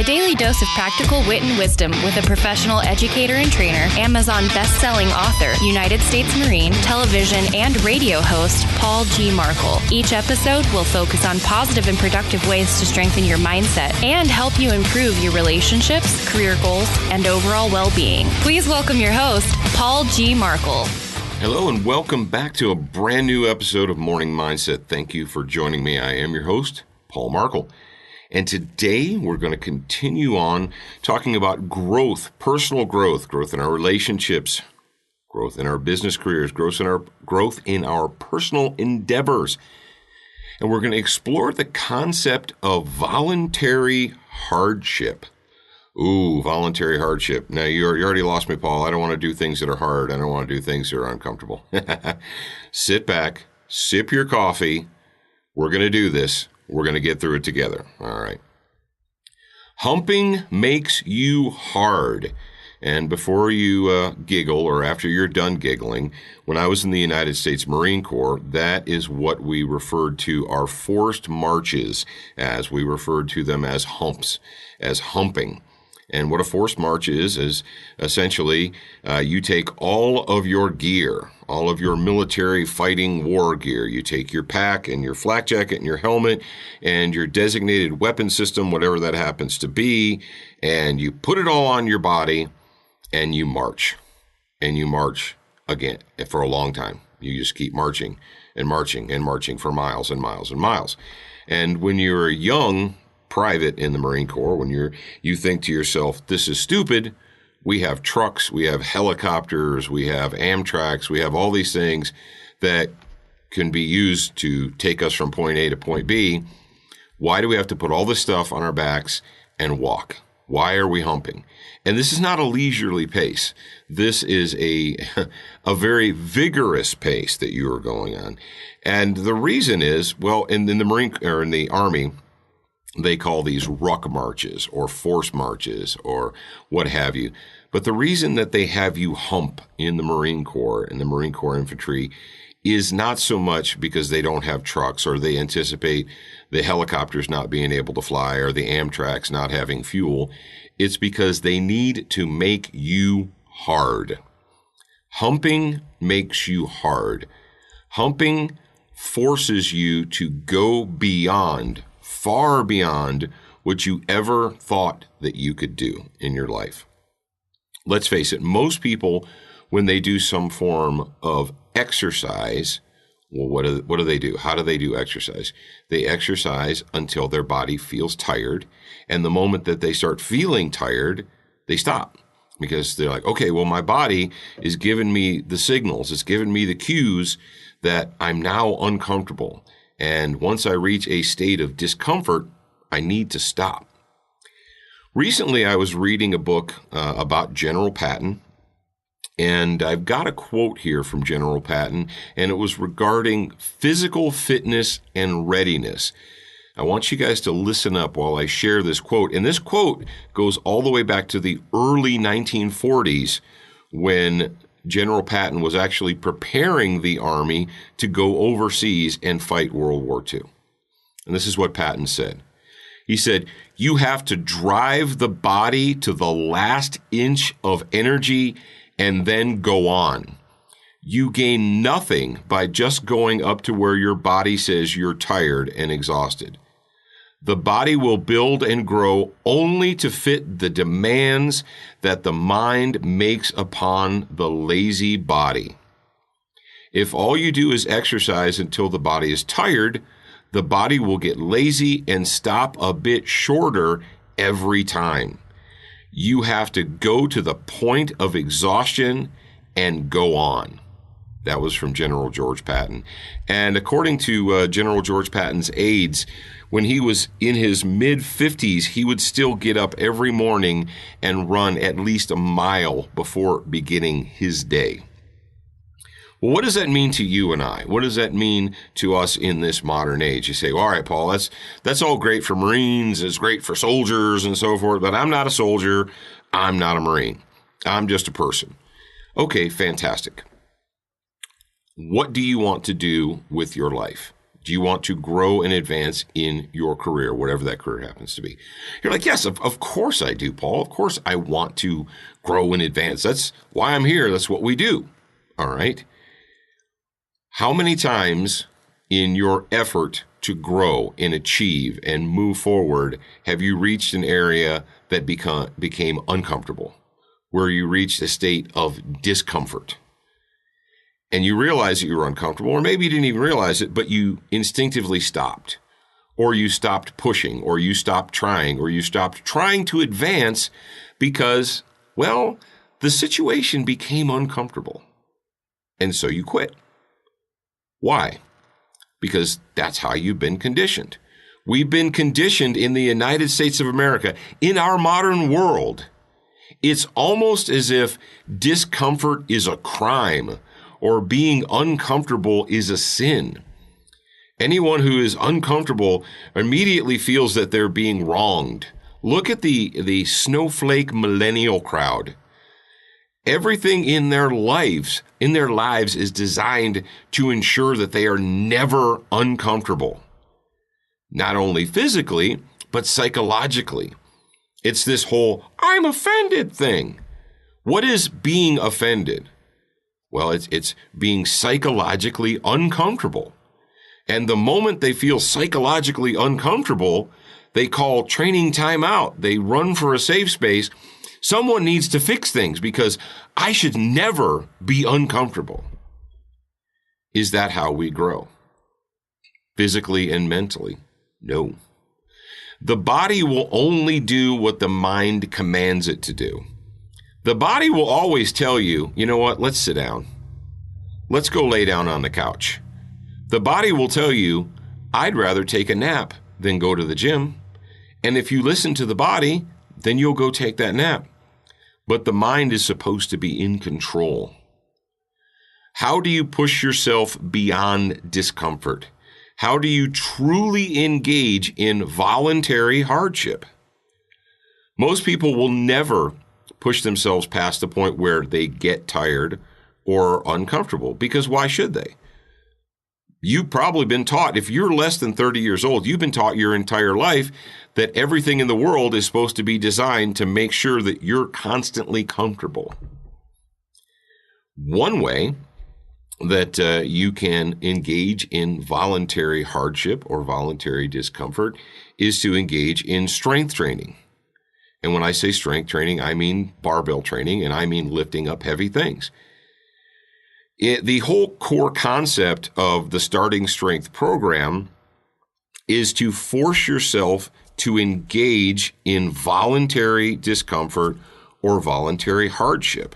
daily dose of practical wit and wisdom with a professional educator and trainer, Amazon best-selling author, United States Marine, television and radio host, Paul G. Markel. Each episode will focus on positive and productive ways to strengthen your mindset and help you improve your relationships, career goals, and overall well-being. Please welcome your host, Paul G. Markel. Hello and welcome back to a brand new episode of Morning Mindset. Thank you for joining me. I am your host, Paul Markel. And today we're going to continue on talking about growth, personal growth in our relationships, growth in our business careers, growth in our personal endeavors. And we're going to explore the concept of voluntary hardship. Ooh, voluntary hardship. Now, you already lost me, Paul. I don't want to do things that are hard. I don't want to do things that are uncomfortable. Sit back, sip your coffee. We're going to do this. We're going to get through it together. All right. Humping makes you hard. And before you giggle or after you're done giggling, when I was in the United States Marine Corps, that is what we referred to our forced marches as. We referred to them as humps, as humping. And what a forced march is essentially you take all of your gear, all of your military fighting war gear. You take your pack and your flak jacket and your helmet and your designated weapon system, whatever that happens to be, and you put it all on your body and you march. And you march again for a long time. You just keep marching and marching and marching for miles and miles and miles. And when you're young private in the Marine Corps, when you think to yourself, this is stupid, we have trucks, we have helicopters, we have Amtraks, we have all these things that can be used to take us from point A to point B. Why do we have to put all this stuff on our backs and walk? Why are we humping? And this is not a leisurely pace. This is a very vigorous pace that you are going on. And the reason is, well, in the Marine or in the Army, they call these ruck marches or force marches or what have you. But the reason that they have you hump in the Marine Corps and the Marine Corps infantry is not so much because they don't have trucks or they anticipate the helicopters not being able to fly or the Amtraks not having fuel. It's because they need to make you hard. Humping makes you hard. Humping forces you to go beyond, far beyond what you ever thought that you could do in your life. Let's face it, most people, when they do some form of exercise, well, what do they do? How do they do exercise? They exercise until their body feels tired, and the moment that they start feeling tired, they stop. Because they're like, okay, well, my body is giving me the signals, it's giving me the cues that I'm now uncomfortable. And once I reach a state of discomfort, I need to stop. Recently, I was reading a book about General Patton, and I've got a quote here from General Patton, and it was regarding physical fitness and readiness. I want you guys to listen up while I share this quote. And this quote goes all the way back to the early 1940s when General Patton was actually preparing the Army to go overseas and fight World War II. And this is what Patton said. He said, "You have to drive the body to the last inch of energy and then go on. You gain nothing by just going up to where your body says you're tired and exhausted. The body will build and grow only to fit the demands that the mind makes upon the lazy body. If all you do is exercise until the body is tired, the body will get lazy and stop a bit shorter every time. You have to go to the point of exhaustion and go on." That was from General George Patton. And according to General George Patton's aides, when he was in his mid-50s, he would still get up every morning and run at least a mile before beginning his day. Well, what does that mean to you and I? What does that mean to us in this modern age? You say, well, all right, Paul, that's all great for Marines, it's great for soldiers and so forth, but I'm not a soldier, I'm not a Marine. I'm just a person. Okay, fantastic. What do you want to do with your life? Do you want to grow and advance in your career, whatever that career happens to be? You're like, yes, of course I do, Paul. Of course I want to grow and advance. That's why I'm here. That's what we do. All right. How many times in your effort to grow and achieve and move forward have you reached an area that became uncomfortable, where you reached a state of discomfort? And you realize that you were uncomfortable, or maybe you didn't even realize it, but you instinctively stopped, or you stopped pushing, or you stopped trying, or you stopped trying to advance because, well, the situation became uncomfortable. And so you quit. Why? Because that's how you've been conditioned. We've been conditioned in the United States of America, in our modern world. It's almost as if discomfort is a crime, or being uncomfortable is a sin. Anyone who is uncomfortable immediately feels that they're being wronged. Look at the snowflake millennial crowd. Everything in their lives is designed to ensure that they are never uncomfortable. Not only physically, but psychologically. It's this whole I'm offended thing. What is being offended? Well, it's being psychologically uncomfortable. And the moment they feel psychologically uncomfortable, they call training time out. They run for a safe space. Someone needs to fix things because I should never be uncomfortable. Is that how we grow? Physically and mentally? No. The body will only do what the mind commands it to do. The body will always tell you, you know what, let's sit down. Let's go lay down on the couch. The body will tell you, I'd rather take a nap than go to the gym. And if you listen to the body, then you'll go take that nap. But the mind is supposed to be in control. How do you push yourself beyond discomfort? How do you truly engage in voluntary hardship? Most people will never push themselves past the point where they get tired or uncomfortable, because why should they? You've probably been taught, if you're less than 30 years old, you've been taught your entire life that everything in the world is supposed to be designed to make sure that you're constantly comfortable. One way that you can engage in voluntary hardship or voluntary discomfort is to engage in strength training. And when I say strength training, I mean barbell training, and I mean lifting up heavy things. The whole core concept of the Starting Strength program is to force yourself to engage in voluntary discomfort or voluntary hardship.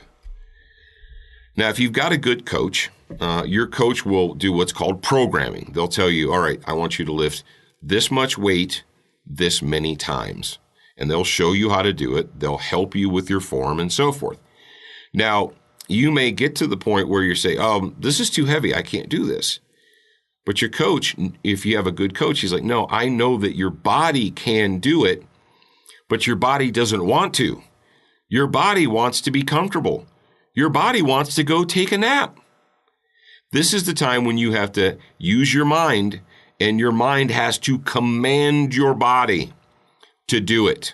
Now, if you've got a good coach, your coach will do what's called programming. They'll tell you, all right, I want you to lift this much weight this many times. And they'll show you how to do it. They'll help you with your form and so forth. Now, you may get to the point where you say, oh, this is too heavy. I can't do this. But your coach, if you have a good coach, he's like, no, I know that your body can do it, but your body doesn't want to. Your body wants to be comfortable. Your body wants to go take a nap. This is the time when you have to use your mind, and your mind has to command your body to do it.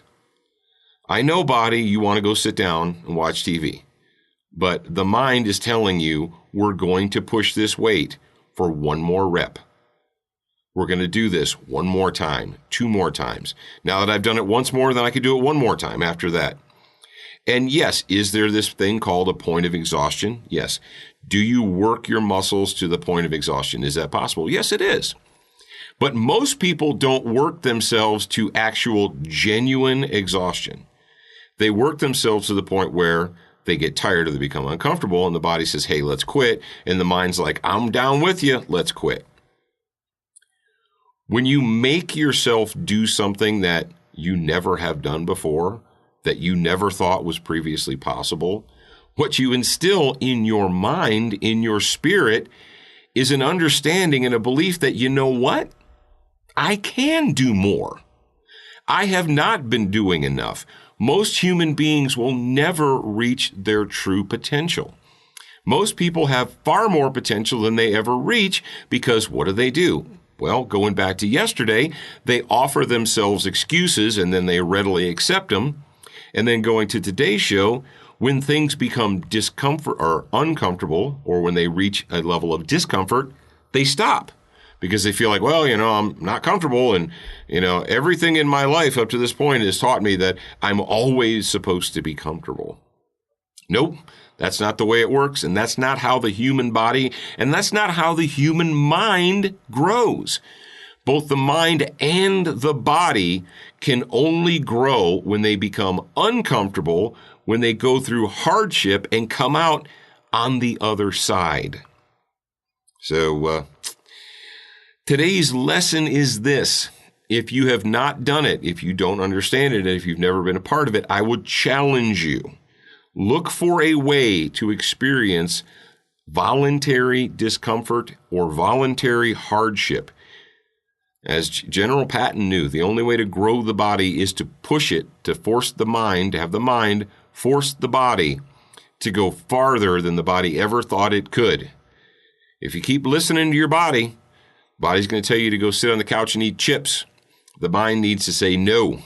I know, body, you want to go sit down and watch TV, but the mind is telling you we're going to push this weight for one more rep. We're going to do this one more time, two more times. Now that I've done it once more, then I can do it one more time after that. And yes, is there this thing called a point of exhaustion? Yes. Do you work your muscles to the point of exhaustion? Is that possible? Yes, it is. But most people don't work themselves to actual genuine exhaustion. They work themselves to the point where they get tired or they become uncomfortable, and the body says, hey, let's quit. And the mind's like, I'm down with you. Let's quit. When you make yourself do something that you never have done before, that you never thought was previously possible, what you instill in your mind, in your spirit, is an understanding and a belief that, you know what? I can do more. I have not been doing enough. Most human beings will never reach their true potential. Most people have far more potential than they ever reach because what do? Well, going back to yesterday, they offer themselves excuses and then they readily accept them. And then going to today's show, when things become discomfort or uncomfortable, or when they reach a level of discomfort, they stop because they feel like, well, I'm not comfortable. And, everything in my life up to this point has taught me that I'm always supposed to be comfortable. Nope, that's not the way it works. And that's not how the human body, and that's not how the human mind grows. Both the mind and the body can only grow when they become uncomfortable, when they go through hardship and come out on the other side. So today's lesson is this. If you have not done it, if you don't understand it, and if you've never been a part of it, I would challenge you. Look for a way to experience voluntary discomfort or voluntary hardship. As General Patton knew, the only way to grow the body is to push it, to force the mind, to have the mind force the body to go farther than the body ever thought it could. If you keep listening to your body's going to tell you to go sit on the couch and eat chips. The mind needs to say, no,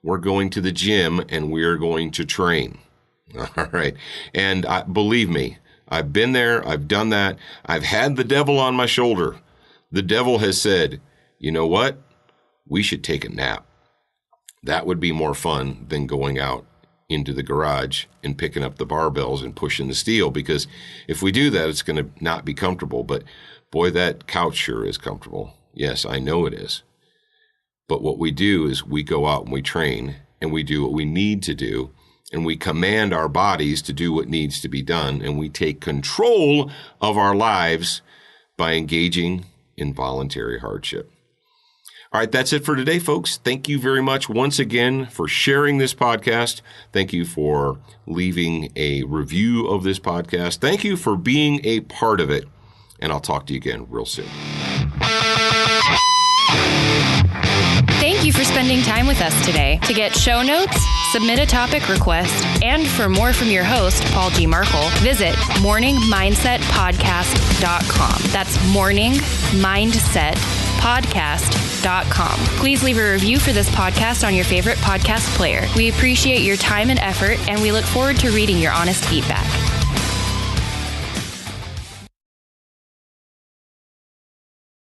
we're going to the gym and we're going to train. All right. And believe me, I've been there. I've done that. I've had the devil on my shoulder. The devil has said, you know what? We should take a nap. That would be more fun than going out into the garage and picking up the barbells and pushing the steel, because if we do that, it's going to not be comfortable. But boy, that couch sure is comfortable. Yes, I know it is. But what we do is we go out and we train and we do what we need to do, and we command our bodies to do what needs to be done, and we take control of our lives by engaging in voluntary hardship. All right, that's it for today, folks. Thank you very much once again for sharing this podcast. Thank you for leaving a review of this podcast. Thank you for being a part of it, and I'll talk to you again real soon. Thank you for spending time with us today. To get show notes, submit a topic request, and for more from your host, Paul G. Markel, visit morningmindsetpodcast.com. That's morningmindsetpodcast.com. Please leave a review for this podcast on your favorite podcast player. We appreciate your time and effort, and we look forward to reading your honest feedback.